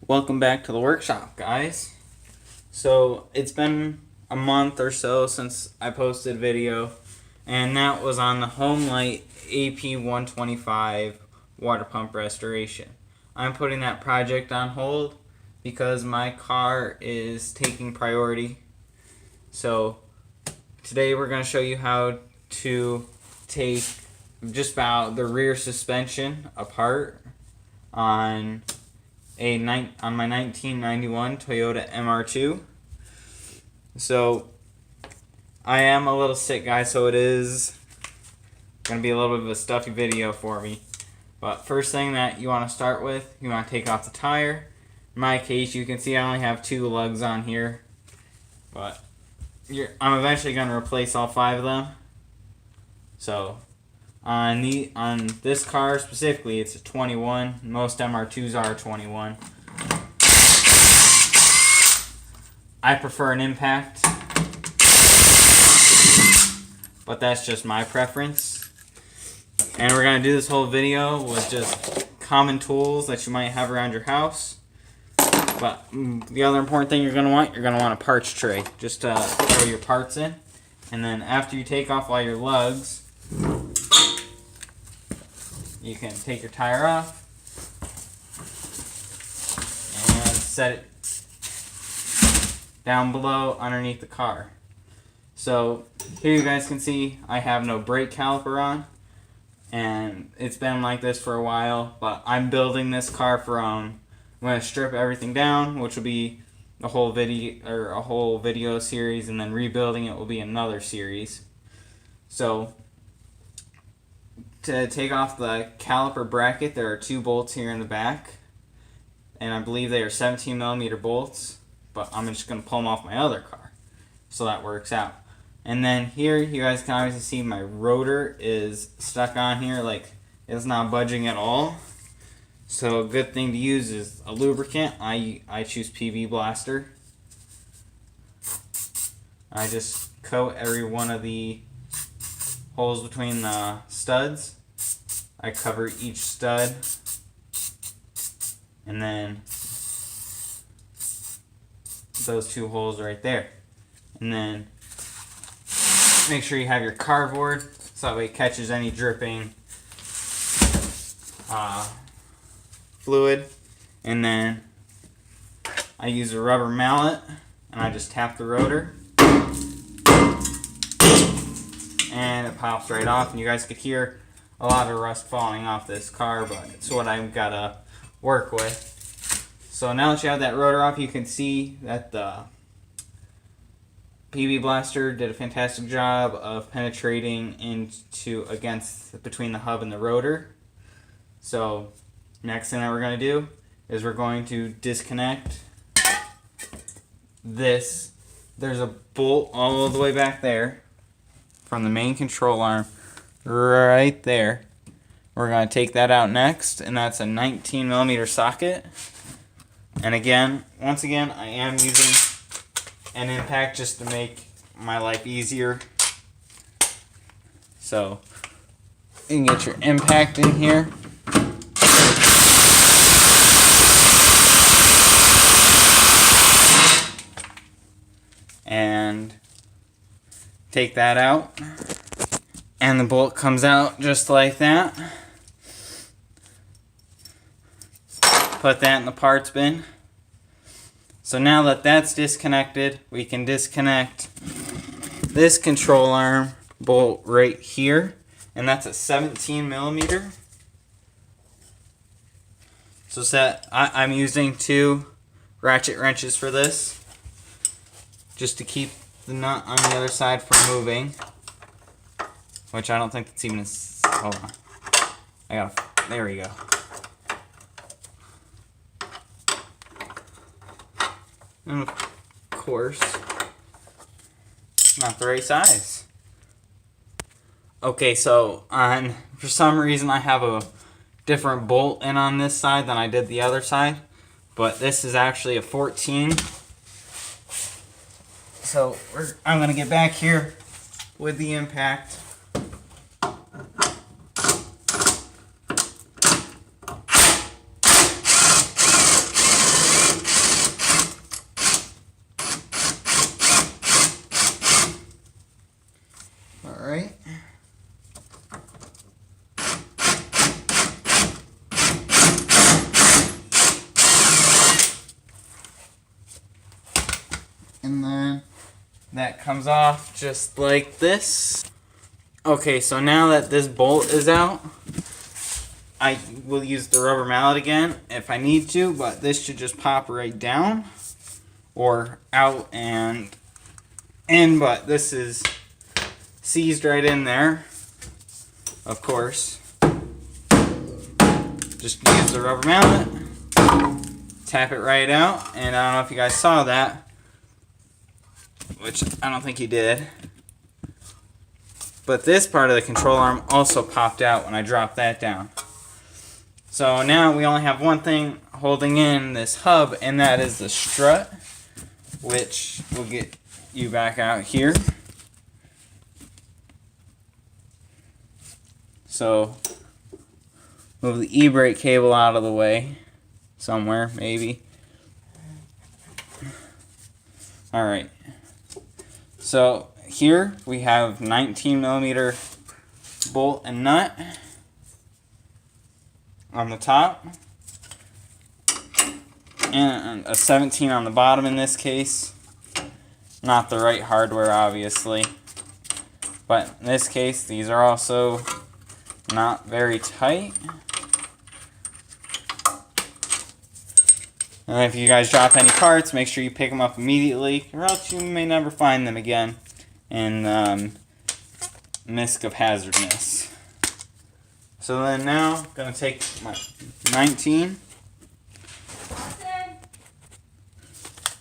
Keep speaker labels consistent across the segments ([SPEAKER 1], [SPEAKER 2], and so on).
[SPEAKER 1] Welcome back to the workshop, guys. So it's been a month or so since I posted a video, and that was on the Homelight AP125 water pump restoration. I'm putting that project on hold because my car is taking priority. So today we're going to show you how to take just about the rear suspension apart on my 1991 Toyota MR2. So I am a little sick, guys, so it is going to be a little bit of a stuffy video for me. But first thing that you want to start with, you want to take off the tire. In my case, you can see I only have 2 lugs on here, but I'm eventually going to replace all 5 of them. So on this car specifically, it's a 21. Most MR2s are 21. I prefer an impact, but that's just my preference. And we're going to do this whole video with just common tools that you might have around your house. But the other important thing you're going to want a parts tray, just to throw your parts in. And then after you take off all your lugs, you can take your tire off and set it down below underneath the car. So here you guys can see I have no brake caliper on, and it's been like this for a while, but I'm building this car from, I'm going to strip everything down, which will be a whole video series, and then rebuilding it will be another series. So to take off the caliper bracket, there are 2 bolts here in the back, and I believe they are 17mm bolts, but I'm just going to pull them off my other car, so that works out. And then here you guys can obviously see my rotor is stuck on here, like it's not budging at all. So a good thing to use is a lubricant. I choose PB Blaster. I just coat every one of the holes between the studs. I cover each stud, and then those 2 holes right there. And then make sure you have your cardboard so that way it catches any dripping fluid. And then I use a rubber mallet and I just tap the rotor, and it pops right off, and you guys could hear a lot of rust falling off this car, but it's what I've got to work with. So now that you have that rotor off, you can see that the PB Blaster did a fantastic job of penetrating between the hub and the rotor. So next thing that we're going to do is we're going to disconnect this. There's a bolt all the way back there from the main control arm right there. We're going to take that out next, and that's a 19mm socket. And once again, I am using an impact just to make my life easier. So you can get your impact in here. And take that out. And the bolt comes out just like that. Put that in the parts bin. So now that that's disconnected, we can disconnect this control arm bolt right here, and that's a 17mm. So I'm using 2 ratchet wrenches for this, just to keep the nut on the other side from moving. Which I don't think that's even hold on. There we go. And of course, not the right size. Okay, so for some reason I have a different bolt in on this side than I did the other side. But this is actually a 14. So I'm going to get back here with the impact. that comes off just like this. Okay, so now that this bolt is out, I will use the rubber mallet again if I need to, but this should just pop right down or out and in, but this is seized right in there, of course. Just use the rubber mallet, tap it right out, and I don't know if you guys saw that, which I don't think you did, but this part of the control arm also popped out when I dropped that down. So now we only have one thing holding in this hub, and that is the strut, which will get you back out here. So move the e-brake cable out of the way somewhere, maybe. Alright. So here we have 19mm bolt and nut on the top, and a 17 on the bottom in this case. Not the right hardware, obviously, but in this case these are also not very tight. And if you guys drop any parts, make sure you pick them up immediately, or else you may never find them again in risk of hazardness. So then now I'm going to take my 19.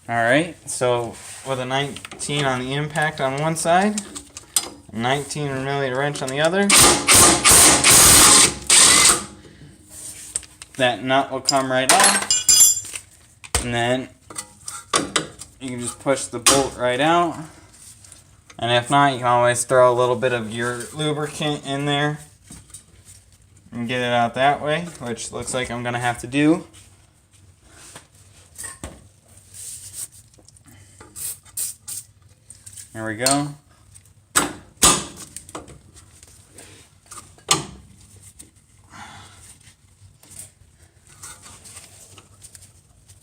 [SPEAKER 1] Alright, so with a 19 on the impact on one side, a 19mm wrench on the other, that nut will come right off, and then you can just push the bolt right out. And if not, you can always throw a little bit of your lubricant in there and get it out that way, which looks like I'm going to have to do. There we go.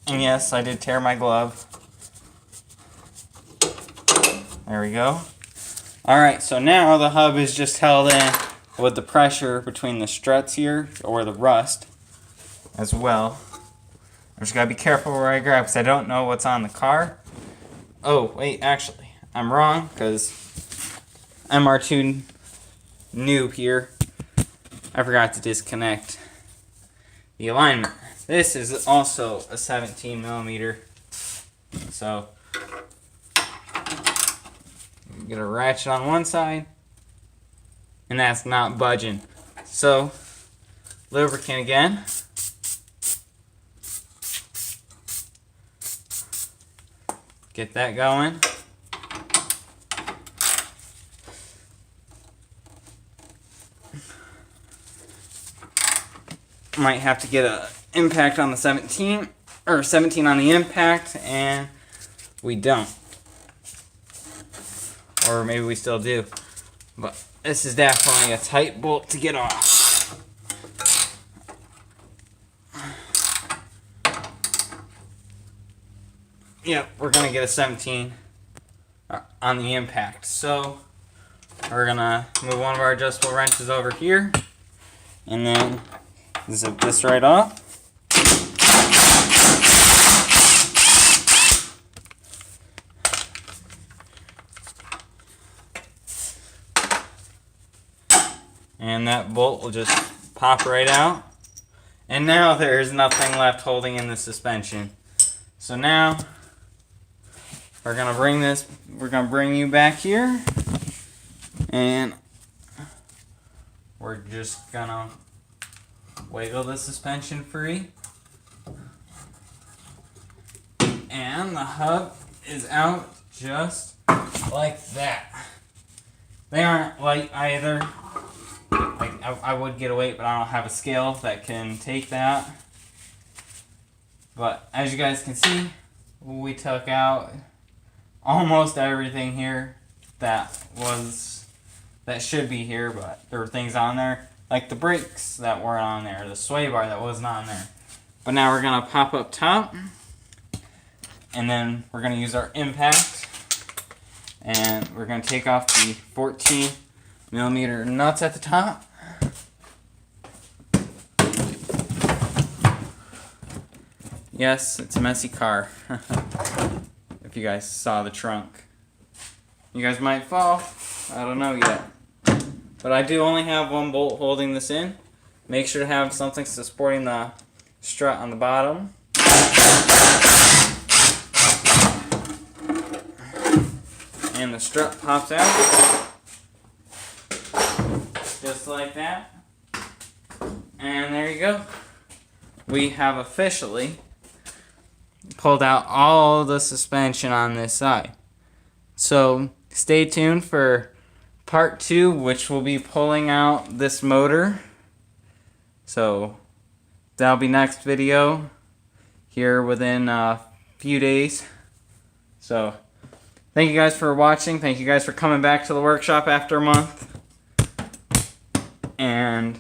[SPEAKER 1] And yes, I did tear my glove. There we go. Alright, so now the hub is just held in with the pressure between the struts here, or the rust, as well. I just gotta be careful where I grab, because I don't know what's on the car. Oh, wait, actually, I'm wrong, because MR2 noob here, I forgot to disconnect the alignment. This is also a 17mm, so get a ratchet on one side, and that's not budging. So, lubricant again. Get that going. Might have to get a impact on the 17, or 17 on the impact, and we don't. Or maybe we still do. But this is definitely a tight bolt to get off. Yep, we're going to get a 17 on the impact. So we're going to move one of our adjustable wrenches over here, and then zip this right off. And that bolt will just pop right out. And now there's nothing left holding in the suspension. So now we're gonna bring you back here, and we're just gonna wiggle the suspension free. And the hub is out just like that. They aren't light either. Like, I would get a weight, but I don't have a scale that can take that. But as you guys can see, we took out almost everything here that should be here, but there were things on there, like the brakes that weren't on there, the sway bar that wasn't on there. But now we're gonna pop up top, and then we're gonna use our impact And we're going to take off the 14 millimeter nuts at the top. Yes, it's a messy car. If you guys saw the trunk. You guys might fall. I don't know yet. But I do only have one bolt holding this in. Make sure to have something supporting the strut on the bottom. And the strut pops out. Just like that. And there you go. We have officially pulled out all the suspension on this side. So stay tuned for part 2, which will be pulling out this motor. So that'll be next video here within a few days. So thank you guys for watching. Thank you guys for coming back to the workshop after a month. And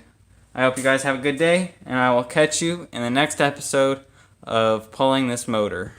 [SPEAKER 1] I hope you guys have a good day, and I will catch you in the next episode of pulling this motor.